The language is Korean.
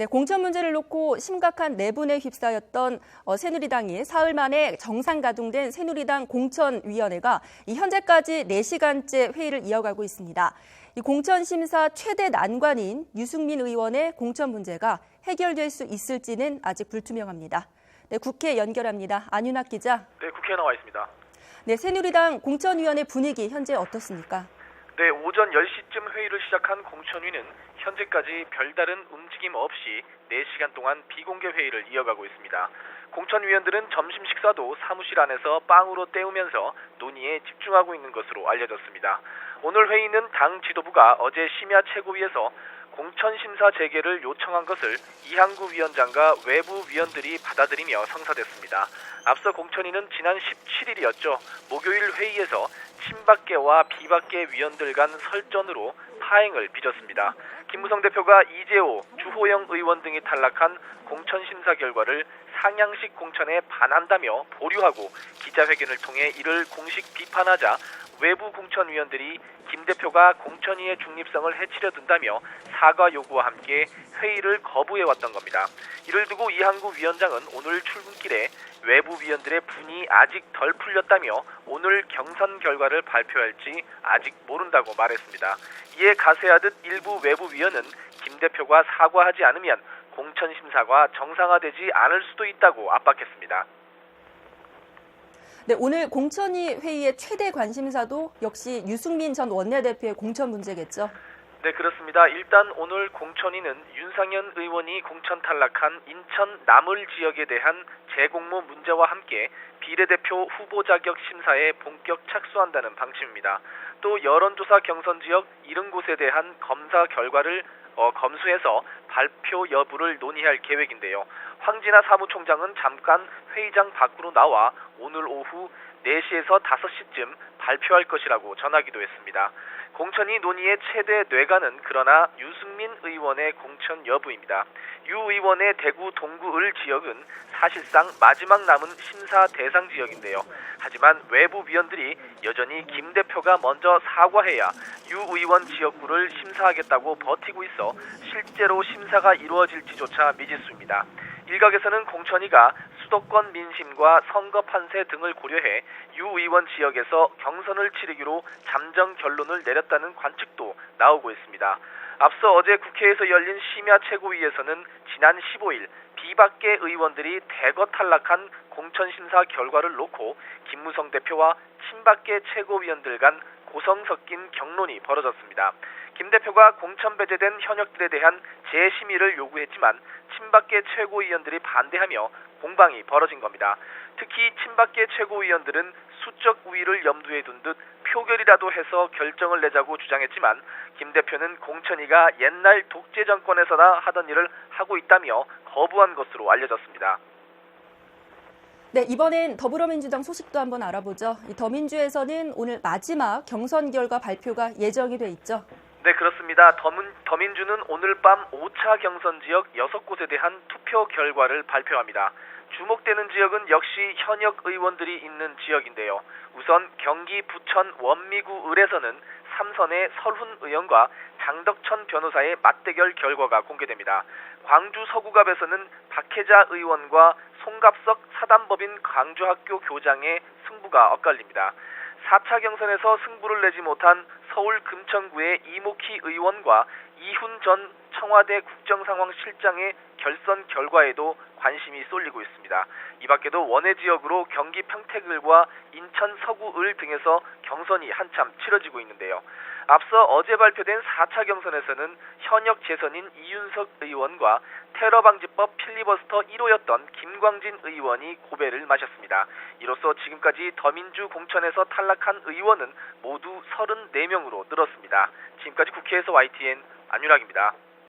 네, 공천 문제를 놓고 심각한 내분에 휩싸였던 새누리당이 사흘 만에 정상 가동된 새누리당 공천위원회가 현재까지 4시간째 회의를 이어가고 있습니다. 이 공천심사 최대 난관인 유승민 의원의 공천 문제가 해결될 수 있을지는 아직 불투명합니다. 네, 국회 연결합니다. 안윤학 기자. 네, 국회에 나와 있습니다. 네, 새누리당 공천위원회 분위기 현재 어떻습니까? 네, 오전 10시쯤 회의를 시작한 공천위는 현재까지 별다른 움직임 없이 4시간 동안 비공개 회의를 이어가고 있습니다. 공천위원들은 점심 식사도 사무실 안에서 빵으로 때우면서 논의에 집중하고 있는 것으로 알려졌습니다. 오늘 회의는 당 지도부가 어제 심야 최고위에서 공천심사 재개를 요청한 것을 이항구 위원장과 외부 위원들이 받아들이며 성사됐습니다. 앞서 공천위는 지난 17일이었죠. 목요일 회의에서 친박계와 비박계 위원들 간 설전으로 파행을 빚었습니다. 김무성 대표가 이재호, 주호영 의원 등이 탈락한 공천심사 결과를 상향식 공천에 반한다며 보류하고 기자회견을 통해 이를 공식 비판하자 외부 공천위원들이 김 대표가 공천위의 중립성을 해치려 든다며 사과 요구와 함께 회의를 거부해왔던 겁니다. 이를 두고 이항구 위원장은 오늘 출근길에 외부 위원들의 분이 아직 덜 풀렸다며 오늘 경선 결과를 발표할지 아직 모른다고 말했습니다. 이에 가세하듯 일부 외부 위원은 김 대표가 사과하지 않으면 공천심사가 정상화되지 않을 수도 있다고 압박했습니다. 네, 오늘 공천위 회의의 최대 관심사도 역시 유승민 전 원내대표의 공천 문제겠죠? 네, 그렇습니다. 일단 오늘 공천위는 윤상현 의원이 공천 탈락한 인천 남을 지역에 대한 재공모 문제와 함께 비례대표 후보 자격 심사에 본격 착수한다는 방침입니다. 또 여론조사 경선 지역 70곳에 대한 검사 결과를 검수해서 발표 여부를 논의할 계획인데요. 황진하 사무총장은 잠깐 회의장 밖으로 나와 오늘 오후 4시에서 5시쯤 발표할 것이라고 전하기도 했습니다. 공천위 논의의 최대 뇌관은 그러나 유승민 의원의 공천 여부입니다. 유 의원의 대구 동구을 지역은 사실상 마지막 남은 심사 대상 지역인데요. 하지만 외부 위원들이 여전히 김 대표가 먼저 사과해야 유 의원 지역구를 심사하겠다고 버티고 있어 실제로 심사가 이루어질지조차 미지수입니다. 일각에서는 공천위가 수도권 민심과 선거 판세 등을 고려해 유 의원 지역에서 경선을 치르기로 잠정 결론을 내렸다는 관측도 나오고 있습니다. 앞서 어제 국회에서 열린 심야 최고위에서는 지난 15일 비박계 의원들이 대거 탈락한 공천심사 결과를 놓고 김무성 대표와 친박계 최고위원들 간 고성 섞인 격론이 벌어졌습니다. 김 대표가 공천 배제된 현역들에 대한 재심의를 요구했지만 친박계 최고위원들이 반대하며 공방이 벌어진 겁니다. 특히 친박계 최고위원들은 수적 우위를 염두에 둔 듯 표결이라도 해서 결정을 내자고 주장했지만 김 대표는 공천위가 옛날 독재 정권에서나 하던 일을 하고 있다며 거부한 것으로 알려졌습니다. 네, 이번엔 더불어민주당 소식도 한번 알아보죠. 이 더민주에서는 오늘 마지막 경선 결과 발표가 예정이 돼 있죠. 네, 그렇습니다. 더민주는 오늘 밤 5차 경선 지역 6곳에 대한 투표 결과를 발표합니다. 주목되는 지역은 역시 현역 의원들이 있는 지역인데요. 우선 경기 부천 원미구 을에서는 삼선의 설훈 의원과 장덕천 변호사의 맞대결 결과가 공개됩니다. 광주 서구갑에서는 박혜자 의원과 송갑석 사단법인 광주학교 교장의 승부가 엇갈립니다. 4차 경선에서 승부를 내지 못한 서울 금천구의 이목희 의원과 이훈 전 청와대 국정상황실장의 결선 결과에도 관심이 쏠리고 있습니다. 이 밖에도 원외 지역으로 경기 평택을과 인천 서구을 등에서 경선이 한참 치러지고 있는데요. 앞서 어제 발표된 4차 경선에서는 현역 재선인 이윤석 의원과 테러방지법 필리버스터 1호였던 김광진 의원이 고배를 마셨습니다. 이로써 지금까지 더민주 공천에서 탈락한 의원은 모두 34명으로 늘었습니다. 지금까지 국회에서 YTN 안윤학입니다.